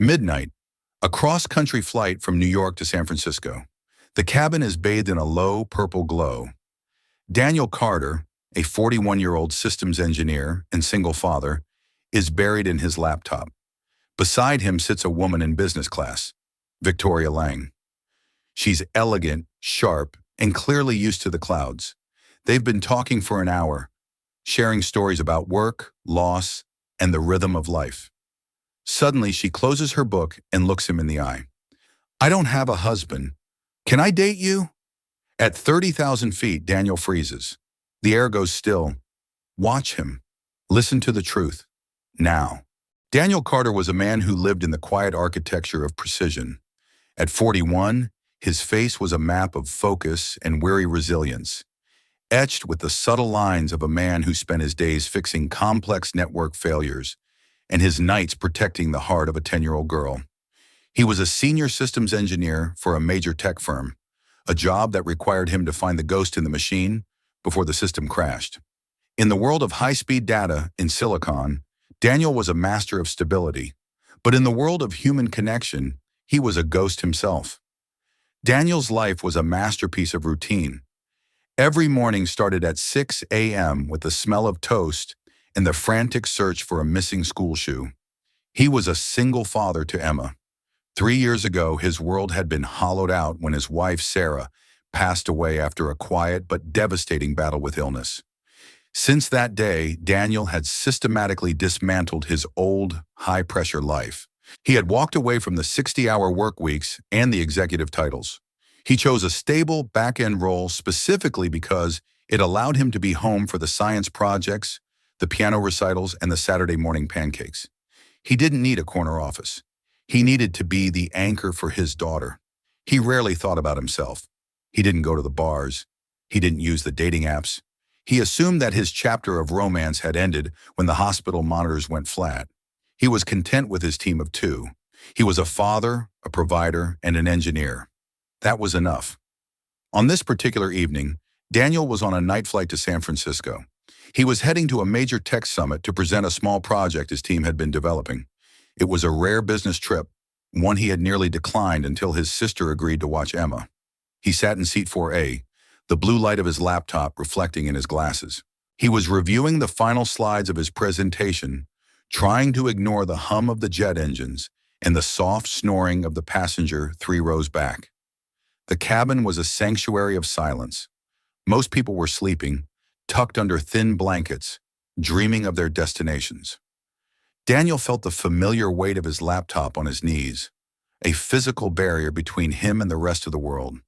Midnight, a cross-country flight from New York to San Francisco. The cabin is bathed in a low purple glow. Daniel Carter, a 41-year-old systems engineer and single father, is buried in his laptop. Beside him sits a woman in business class, Victoria Lang. She's elegant, sharp, and clearly used to the clouds. They've been talking for an hour, sharing stories about work, loss, and the rhythm of life. Suddenly, she closes her book and looks him in the eye. "I don't have a husband. Can I date you?" At 30,000 feet, Daniel freezes. The air goes still. Watch him. Listen to the truth. Now. Daniel Carter was a man who lived in the quiet architecture of precision. At 41, his face was a map of focus and weary resilience, etched with the subtle lines of a man who spent his days fixing complex network failures and his nights protecting the heart of a 10-year-old girl. He was a senior systems engineer for a major tech firm, a job that required him to find the ghost in the machine before the system crashed. In the world of high-speed data in Silicon, Daniel was a master of stability, but in the world of human connection, he was a ghost himself. Daniel's life was a masterpiece of routine. Every morning started at 6 a.m. with the smell of toast and the frantic search for a missing school shoe. He was a single father to Emma. 3 years ago, his world had been hollowed out when his wife, Sarah, passed away after a quiet but devastating battle with illness. Since that day, Daniel had systematically dismantled his old, high-pressure life. He had walked away from the 60-hour work weeks and the executive titles. He chose a stable back-end role specifically because it allowed him to be home for the science projects, the piano recitals, and the Saturday morning pancakes. He didn't need a corner office. He needed to be the anchor for his daughter. He rarely thought about himself. He didn't go to the bars. He didn't use the dating apps. He assumed that his chapter of romance had ended when the hospital monitors went flat. He was content with his team of two. He was a father, a provider, and an engineer. That was enough. On this particular evening, Daniel was on a night flight to San Francisco. He was heading to a major tech summit to present a small project his team had been developing. It was a rare business trip, one he had nearly declined until his sister agreed to watch Emma. He sat in seat 4A, the blue light of his laptop reflecting in his glasses. He was reviewing the final slides of his presentation, trying to ignore the hum of the jet engines and the soft snoring of the passenger 3 rows back. The cabin was a sanctuary of silence. Most people were sleeping, tucked under thin blankets, dreaming of their destinations. Daniel felt the familiar weight of his laptop on his knees, a physical barrier between him and the rest of the world.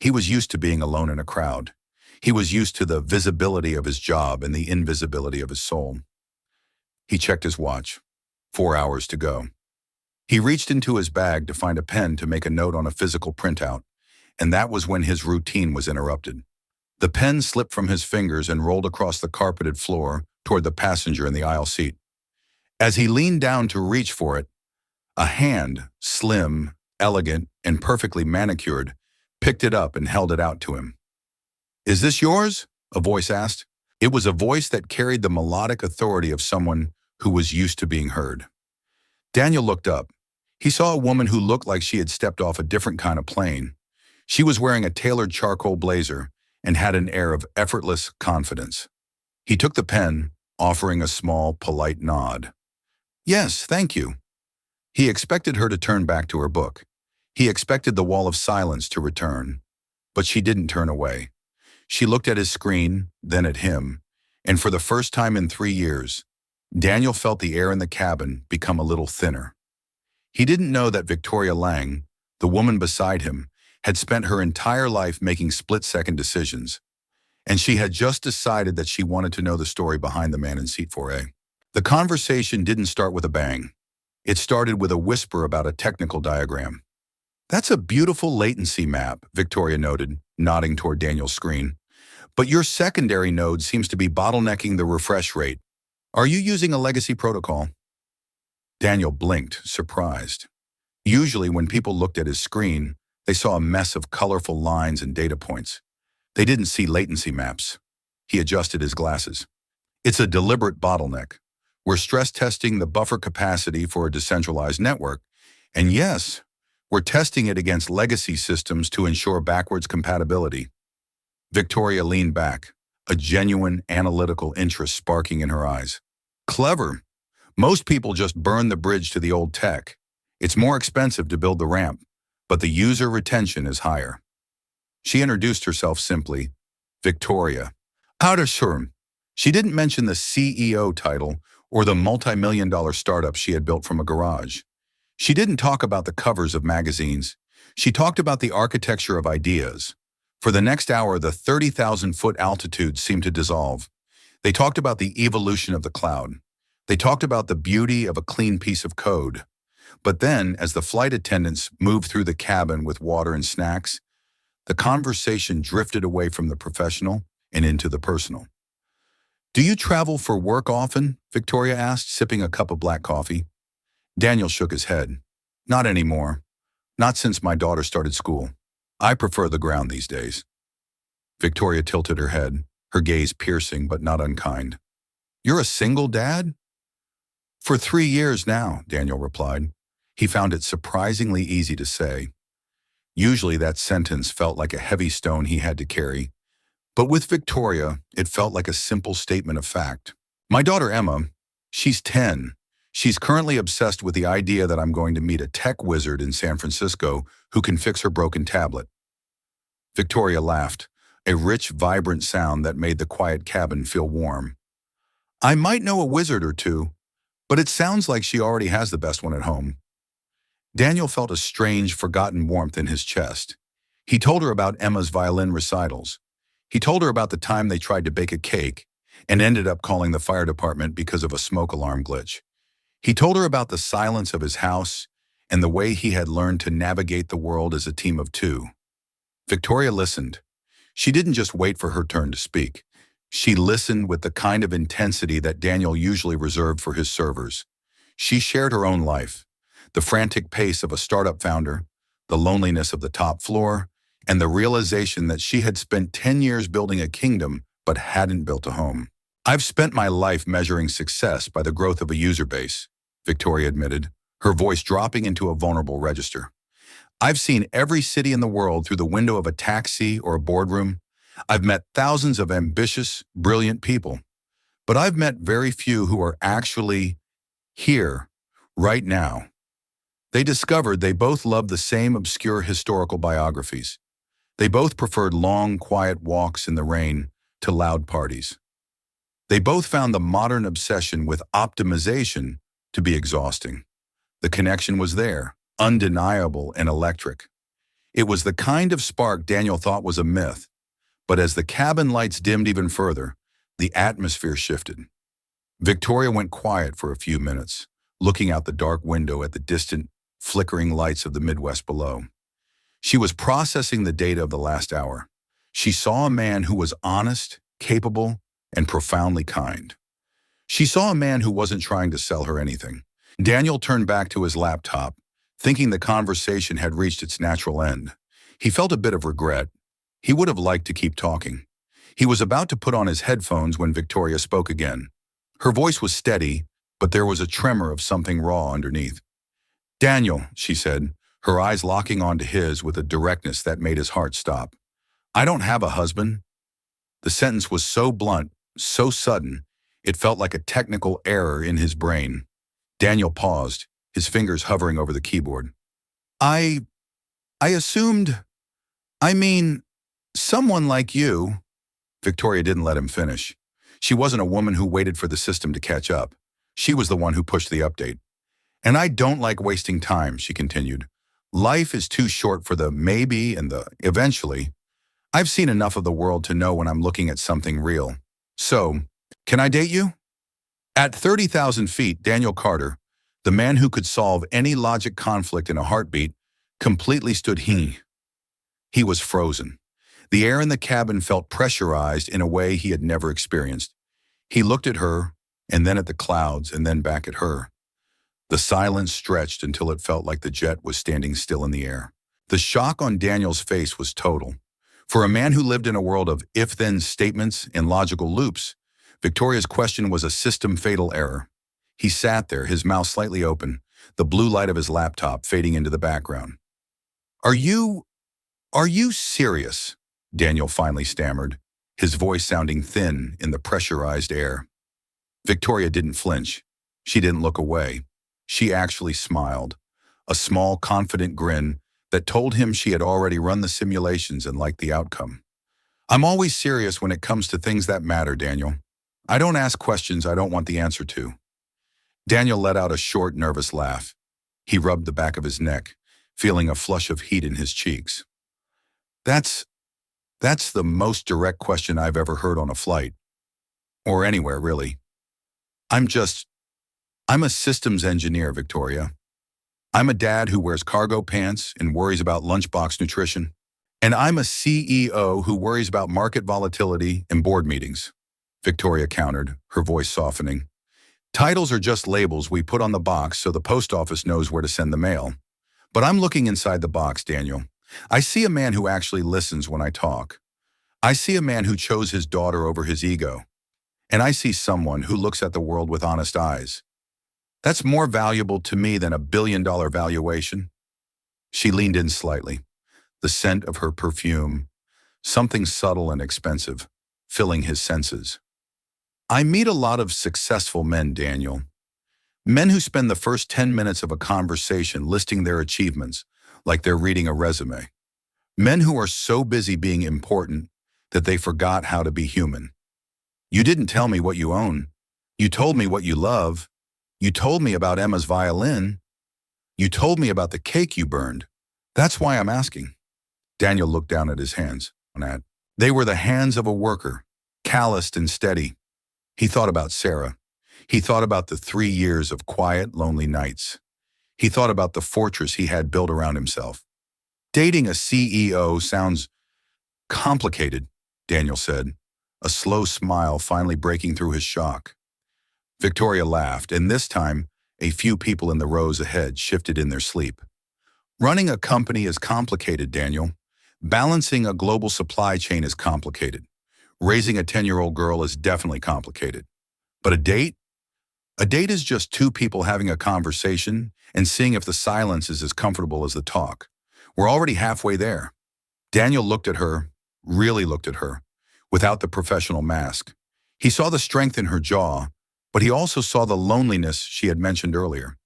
He was used to being alone in a crowd. He was used to the visibility of his job and the invisibility of his soul. He checked his watch. 4 hours to go. He reached into his bag to find a pen to make a note on a physical printout, and that was when his routine was interrupted. The pen slipped from his fingers and rolled across the carpeted floor toward the passenger in the aisle seat. As he leaned down to reach for it, a hand, slim, elegant, and perfectly manicured, picked it up and held it out to him. "Is this yours?" a voice asked. It was a voice that carried the melodic authority of someone who was used to being heard. Daniel looked up. He saw a woman who looked like she had stepped off a different kind of plane. She was wearing a tailored charcoal blazer and had an air of effortless confidence. He took the pen, offering a small, polite nod. "Yes, thank you." He expected her to turn back to her book. He expected the wall of silence to return, but she didn't turn away. She looked at his screen, then at him, and for the first time in 3 years, Daniel felt the air in the cabin become a little thinner. He didn't know that Victoria Lang, the woman beside him, had spent her entire life making split-second decisions, and she had just decided that she wanted to know the story behind the man in seat 4A. The conversation didn't start with a bang. It started with a whisper about a technical diagram. "That's a beautiful latency map," Victoria noted, nodding toward Daniel's screen. "But your secondary node seems to be bottlenecking the refresh rate. Are you using a legacy protocol?" Daniel blinked, surprised. Usually when people looked at his screen, they saw a mess of colorful lines and data points. They didn't see latency maps. He adjusted his glasses. "It's a deliberate bottleneck. We're stress testing the buffer capacity for a decentralized network, And yes, we're testing it against legacy systems to ensure backwards compatibility. Victoria leaned back, a genuine analytical interest sparking in her eyes. Clever. Most people just burn the bridge to the old tech. It's more expensive to build the ramp, but the user retention is higher. She introduced herself simply, Victoria. Outershurm. She didn't mention the CEO title or the multi-million-dollar startup she had built from a garage. She didn't talk about the covers of magazines. She talked about the architecture of ideas. For the next hour, the 30,000-foot altitude seemed to dissolve. They talked about the evolution of the cloud. They talked about the beauty of a clean piece of code. But then, as the flight attendants moved through the cabin with water and snacks, the conversation drifted away from the professional and into the personal. Do you travel for work often? Victoria asked, sipping a cup of black coffee. Daniel shook his head. Not anymore. Not since my daughter started school. I prefer the ground these days. Victoria tilted her head, her gaze piercing but not unkind. You're a single dad? For 3 years now, Daniel replied. He found it surprisingly easy to say. Usually that sentence felt like a heavy stone he had to carry, but with Victoria, it felt like a simple statement of fact. My daughter Emma, she's 10. She's currently obsessed with the idea that I'm going to meet a tech wizard in San Francisco who can fix her broken tablet. Victoria laughed, a rich, vibrant sound that made the quiet cabin feel warm. I might know a wizard or two, but it sounds like she already has the best one at home. Daniel felt a strange, forgotten warmth in his chest. He told her about Emma's violin recitals. He told her about the time they tried to bake a cake and ended up calling the fire department because of a smoke alarm glitch. He told her about the silence of his house and the way he had learned to navigate the world as a team of two. Victoria listened. She didn't just wait for her turn to speak. She listened with the kind of intensity that Daniel usually reserved for his servers. She shared her own life, the frantic pace of a startup founder, the loneliness of the top floor, and the realization that she had spent 10 years building a kingdom but hadn't built a home. I've spent my life measuring success by the growth of a user base, Victoria admitted, her voice dropping into a vulnerable register. I've seen every city in the world through the window of a taxi or a boardroom. I've met thousands of ambitious, brilliant people, but I've met very few who are actually here, right now. They discovered they both loved the same obscure historical biographies. They both preferred long, quiet walks in the rain to loud parties. They both found the modern obsession with optimization to be exhausting. The connection was there, undeniable and electric. It was the kind of spark Daniel thought was a myth, but as the cabin lights dimmed even further, the atmosphere shifted. Victoria went quiet for a few minutes, looking out the dark window at the distant, flickering lights of the Midwest below. She was processing the data of the last hour. She saw a man who was honest, capable, and profoundly kind. She saw a man who wasn't trying to sell her anything. Daniel turned back to his laptop, thinking the conversation had reached its natural end. He felt a bit of regret. He would have liked to keep talking. He was about to put on his headphones when Victoria spoke again. Her voice was steady, but there was a tremor of something raw underneath. Daniel, she said, her eyes locking onto his with a directness that made his heart stop. I don't have a husband. The sentence was so blunt, so sudden, it felt like a technical error in his brain. Daniel paused, his fingers hovering over the keyboard. I assumed, someone like you. Victoria didn't let him finish. She wasn't a woman who waited for the system to catch up. She was the one who pushed the update. And I don't like wasting time, she continued. Life is too short for the maybe and the eventually. I've seen enough of the world to know when I'm looking at something real. So, can I date you? At 30,000 feet, Daniel Carter, the man who could solve any logic conflict in a heartbeat, completely stood. He was frozen. The air in the cabin felt pressurized in a way he had never experienced. He looked at her, and then at the clouds, and then back at her. The silence stretched until it felt like the jet was standing still in the air. The shock on Daniel's face was total. For a man who lived in a world of if-then statements and logical loops, Victoria's question was a system-fatal error. He sat there, his mouth slightly open, the blue light of his laptop fading into the background. Are you, are you serious? Daniel finally stammered, his voice sounding thin in the pressurized air. Victoria didn't flinch. She didn't look away. She actually smiled, a small, confident grin that told him she had already run the simulations and liked the outcome. I'm always serious when it comes to things that matter, Daniel. I don't ask questions I don't want the answer to. Daniel let out a short, nervous laugh. He rubbed the back of his neck, feeling a flush of heat in his cheeks. That's the most direct question I've ever heard on a flight. Or anywhere, really. I'm a systems engineer, Victoria. I'm a dad who wears cargo pants and worries about lunchbox nutrition. And I'm a CEO who worries about market volatility and board meetings, Victoria countered, her voice softening. Titles are just labels we put on the box so the post office knows where to send the mail. But I'm looking inside the box, Daniel. I see a man who actually listens when I talk. I see a man who chose his daughter over his ego. And I see someone who looks at the world with honest eyes. That's more valuable to me than $1 billion valuation. She leaned in slightly, the scent of her perfume, something subtle and expensive, filling his senses. I meet a lot of successful men, Daniel. Men who spend the first 10 minutes of a conversation listing their achievements like they're reading a resume. Men who are so busy being important that they forgot how to be human. You didn't tell me what you own. You told me what you love. You told me about Emma's violin. You told me about the cake you burned. That's why I'm asking. Daniel looked down at his hands. They were the hands of a worker, calloused and steady. He thought about Sarah. He thought about the 3 years of quiet, lonely nights. He thought about the fortress he had built around himself. Dating a CEO sounds complicated, Daniel said, a slow smile finally breaking through his shock. Victoria laughed, and this time, a few people in the rows ahead shifted in their sleep. Running a company is complicated, Daniel. Balancing a global supply chain is complicated. Raising a 10-year-old girl is definitely complicated. But a date? A date is just two people having a conversation and seeing if the silence is as comfortable as the talk. We're already halfway there. Daniel looked at her, really looked at her, without the professional mask. He saw the strength in her jaw, but he also saw the loneliness she had mentioned earlier.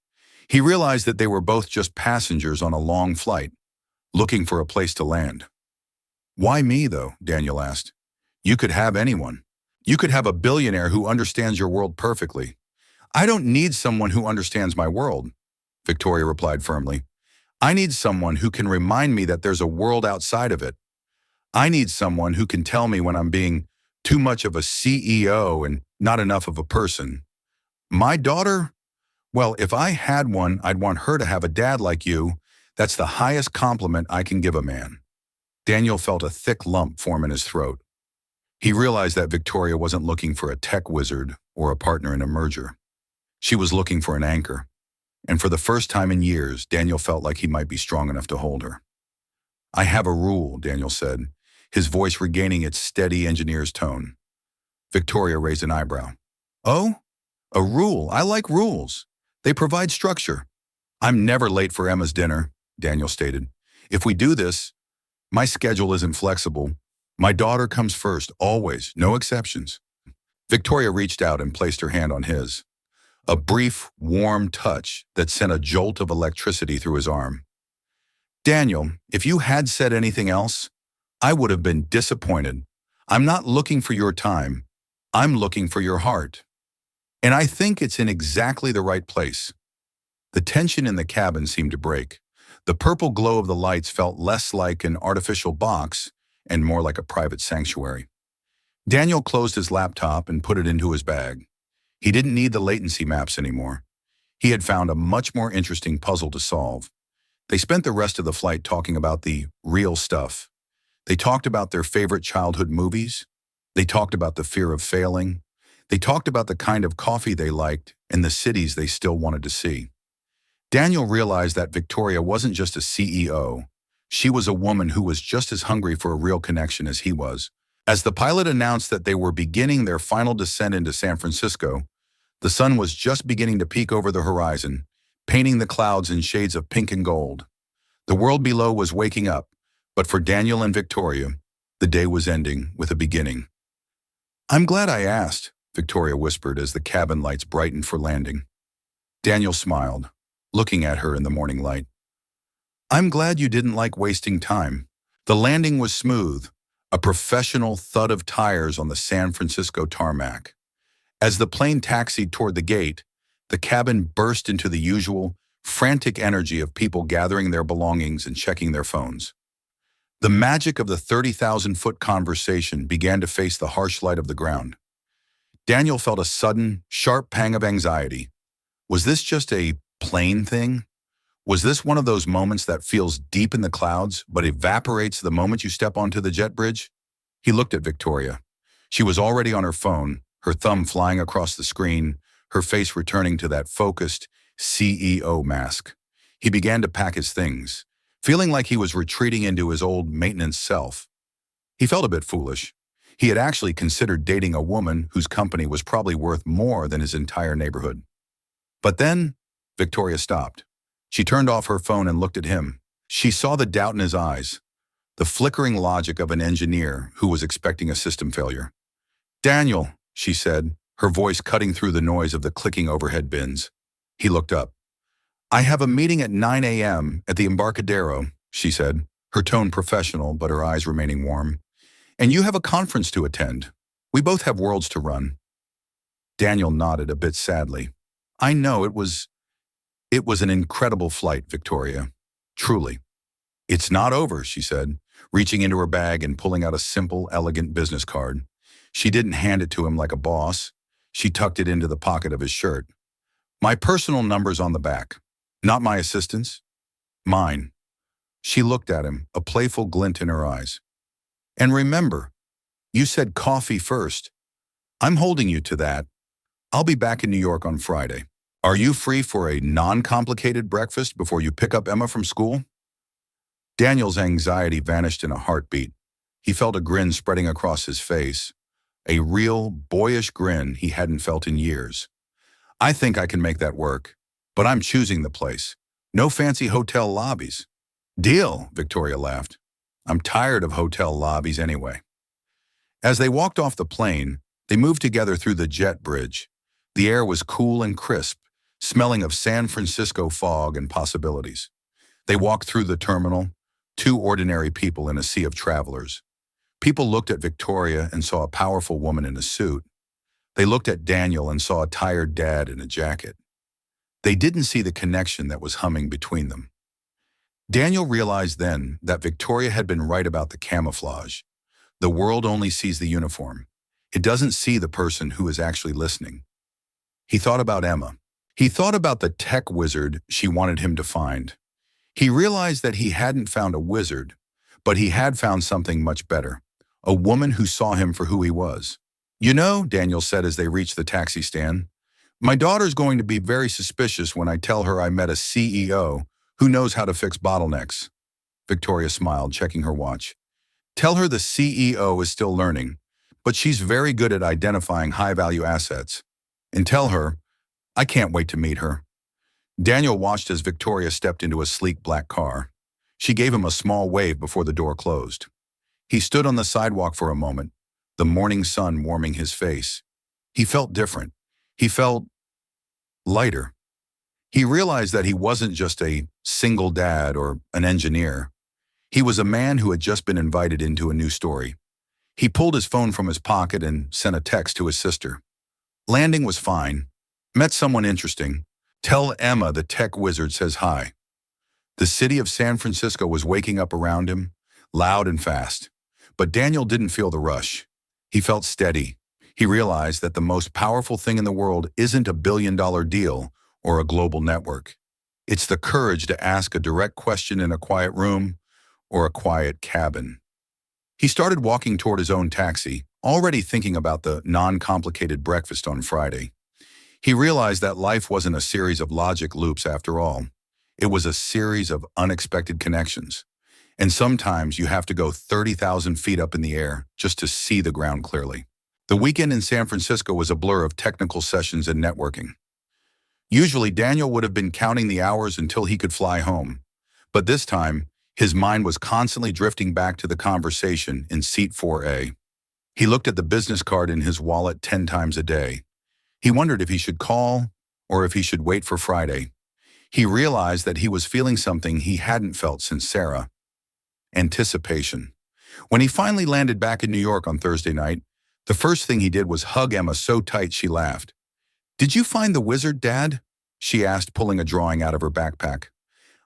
He realized that they were both just passengers on a long flight, looking for a place to land. Why me, though? Daniel asked. You could have anyone. You could have a billionaire who understands your world perfectly. I don't need someone who understands my world, Victoria replied firmly. I need someone who can remind me that there's a world outside of it. I need someone who can tell me when I'm being too much of a CEO and not enough of a person. My daughter? Well, if I had one, I'd want her to have a dad like you. That's the highest compliment I can give a man. Daniel felt a thick lump form in his throat. He realized that Victoria wasn't looking for a tech wizard or a partner in a merger. She was looking for an anchor. And for the first time in years, Daniel felt like he might be strong enough to hold her. I have a rule, Daniel said, his voice regaining its steady engineer's tone. Victoria raised an eyebrow. Oh? A rule? I like rules. They provide structure. I'm never late for Emma's dinner, Daniel stated. If we do this, my schedule isn't flexible. My daughter comes first, always, no exceptions. Victoria reached out and placed her hand on his. A brief, warm touch that sent a jolt of electricity through his arm. Daniel, if you had said anything else, I would have been disappointed. I'm not looking for your time. I'm looking for your heart. And I think it's in exactly the right place. The tension in the cabin seemed to break. The purple glow of the lights felt less like an artificial box and more like a private sanctuary. Daniel closed his laptop and put it into his bag. He didn't need the latency maps anymore. He had found a much more interesting puzzle to solve. They spent the rest of the flight talking about the real stuff. They talked about their favorite childhood movies. They talked about the fear of failing. They talked about the kind of coffee they liked and the cities they still wanted to see. Daniel realized that Victoria wasn't just a CEO. She was a woman who was just as hungry for a real connection as he was. As the pilot announced that they were beginning their final descent into San Francisco, the sun was just beginning to peek over the horizon, painting the clouds in shades of pink and gold. The world below was waking up, but for Daniel and Victoria, the day was ending with a beginning. "I'm glad I asked," Victoria whispered as the cabin lights brightened for landing. Daniel smiled, looking at her in the morning light. "I'm glad you didn't like wasting time." The landing was smooth, a professional thud of tires on the San Francisco tarmac. As the plane taxied toward the gate, the cabin burst into the usual, frantic energy of people gathering their belongings and checking their phones. The magic of the 30,000-foot conversation began to face the harsh light of the ground. Daniel felt a sudden, sharp pang of anxiety. Was this just a plane thing? Was this one of those moments that feels deep in the clouds but evaporates the moment you step onto the jet bridge? He looked at Victoria. She was already on her phone, her thumb flying across the screen, her face returning to that focused CEO mask. He began to pack his things, feeling like he was retreating into his old maintenance self. He felt a bit foolish. He had actually considered dating a woman whose company was probably worth more than his entire neighborhood. But then, Victoria stopped. She turned off her phone and looked at him. She saw the doubt in his eyes, the flickering logic of an engineer who was expecting a system failure. "Daniel," she said, her voice cutting through the noise of the clicking overhead bins. He looked up. "I have a meeting at 9 a.m. at the Embarcadero," she said, her tone professional but her eyes remaining warm. "And you have a conference to attend. We both have worlds to run." Daniel nodded a bit sadly. "I know, it was an incredible flight, Victoria. Truly." "It's not over," she said, reaching into her bag and pulling out a simple, elegant business card. She didn't hand it to him like a boss. She tucked it into the pocket of his shirt. "My personal number's on the back. Not my assistant's. Mine." She looked at him, a playful glint in her eyes. "And remember, you said coffee first. I'm holding you to that. I'll be back in New York on Friday. Are you free for a non-complicated breakfast before you pick up Emma from school?" Daniel's anxiety vanished in a heartbeat. He felt a grin spreading across his face, a real, boyish grin he hadn't felt in years. "I think I can make that work, but I'm choosing the place. No fancy hotel lobbies." "Deal," Victoria laughed. "I'm tired of hotel lobbies anyway." As they walked off the plane, they moved together through the jet bridge. The air was cool and crisp, smelling of San Francisco fog and possibilities. They walked through the terminal, two ordinary people in a sea of travelers. People looked at Victoria and saw a powerful woman in a suit. They looked at Daniel and saw a tired dad in a jacket. They didn't see the connection that was humming between them. Daniel realized then that Victoria had been right about the camouflage. The world only sees the uniform. It doesn't see the person who is actually listening. He thought about Emma. He thought about the tech wizard she wanted him to find. He realized that he hadn't found a wizard, but he had found something much better, a woman who saw him for who he was. "You know," Daniel said as they reached the taxi stand, "my daughter's going to be very suspicious when I tell her I met a CEO who knows how to fix bottlenecks." Victoria smiled, checking her watch. "Tell her the CEO is still learning, but she's very good at identifying high-value assets. And tell her, I can't wait to meet her." Daniel watched as Victoria stepped into a sleek black car. She gave him a small wave before the door closed. He stood on the sidewalk for a moment, the morning sun warming his face. He felt different. He felt lighter. He realized that he wasn't just a single dad or an engineer. He was a man who had just been invited into a new story. He pulled his phone from his pocket and sent a text to his sister. "Landing was fine. Met someone interesting. Tell Emma the tech wizard says hi." The city of San Francisco was waking up around him, loud and fast. But Daniel didn't feel the rush. He felt steady. He realized that the most powerful thing in the world isn't a billion-dollar deal or a global network. It's the courage to ask a direct question in a quiet room or a quiet cabin. He started walking toward his own taxi, already thinking about the non-complicated breakfast on Friday. He realized that life wasn't a series of logic loops after all. It was a series of unexpected connections. And sometimes you have to go 30,000 feet up in the air just to see the ground clearly. The weekend in San Francisco was a blur of technical sessions and networking. Usually, Daniel would have been counting the hours until he could fly home. But this time, his mind was constantly drifting back to the conversation in seat 4A. He looked at the business card in his wallet 10 times a day. He wondered if he should call or if he should wait for Friday. He realized that he was feeling something he hadn't felt since Sarah. Anticipation. When he finally landed back in New York on Thursday night, the first thing he did was hug Emma so tight she laughed. "Did you find the wizard, Dad?" she asked, pulling a drawing out of her backpack.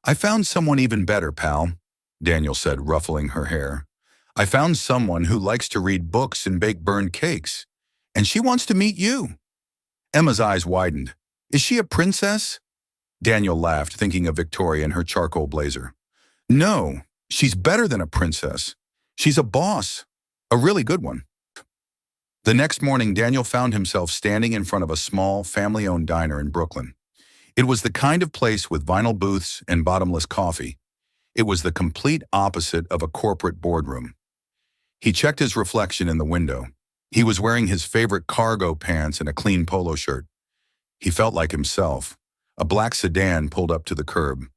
"I found someone even better, pal," Daniel said, ruffling her hair. "I found someone who likes to read books and bake burned cakes, and she wants to meet you." Emma's eyes widened. "Is she a princess?" Daniel laughed, thinking of Victoria in her charcoal blazer. "No, she's better than a princess. She's a boss, a really good one." The next morning, Daniel found himself standing in front of a small, family-owned diner in Brooklyn. It was the kind of place with vinyl booths and bottomless coffee. It was the complete opposite of a corporate boardroom. He checked his reflection in the window. He was wearing his favorite cargo pants and a clean polo shirt. He felt like himself. A black sedan pulled up to the curb.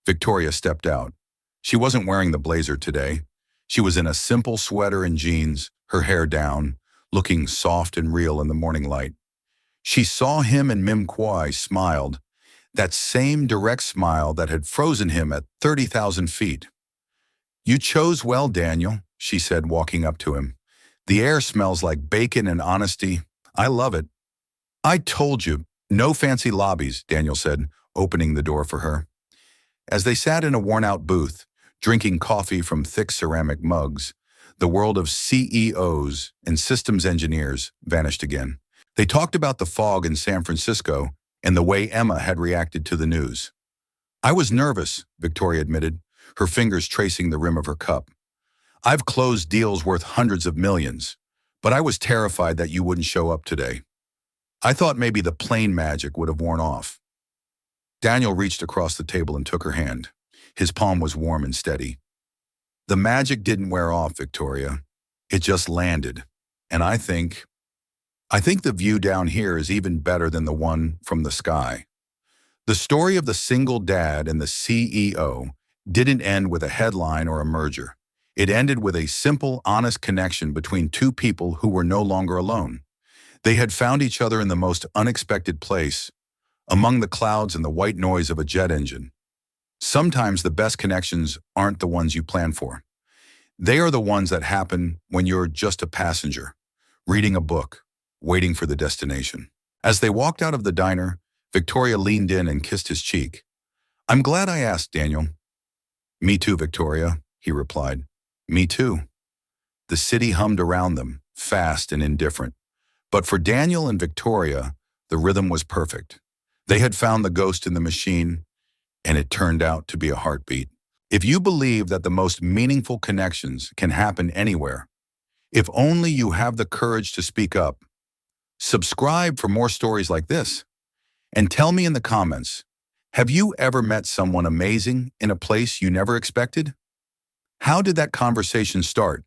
Victoria stepped out. She wasn't wearing the blazer today. She was in a simple sweater and jeans, her hair down, looking soft and real in the morning light. She saw him and Mim Kwai smiled, that same direct smile that had frozen him at 30,000 feet. "You chose well, Daniel," she said, walking up to him. "The air smells like bacon and honesty. I love it." "I told you, no fancy lobbies," Daniel said, opening the door for her. As they sat in a worn-out booth, drinking coffee from thick ceramic mugs, the world of CEOs and systems engineers vanished again. They talked about the fog in San Francisco and the way Emma had reacted to the news. "I was nervous," Victoria admitted, her fingers tracing the rim of her cup. "I've closed deals worth hundreds of millions, but I was terrified that you wouldn't show up today. I thought maybe the plane magic would have worn off." Daniel reached across the table and took her hand. His palm was warm and steady. "The magic didn't wear off, Victoria. It just landed. And I think the view down here is even better than the one from the sky." The story of the single dad and the CEO didn't end with a headline or a merger. It ended with a simple, honest connection between two people who were no longer alone. They had found each other in the most unexpected place, among the clouds and the white noise of a jet engine. Sometimes the best connections aren't the ones you plan for. They are the ones that happen when you're just a passenger, reading a book, waiting for the destination. As they walked out of the diner, Victoria leaned in and kissed his cheek. "I'm glad I asked, Daniel." "Me too, Victoria," he replied. "Me too." The city hummed around them, fast and indifferent. But for Daniel and Victoria, the rhythm was perfect. They had found the ghost in the machine, and it turned out to be a heartbeat. If you believe that the most meaningful connections can happen anywhere, if only you have the courage to speak up, subscribe for more stories like this. And tell me in the comments, have you ever met someone amazing in a place you never expected? How did that conversation start?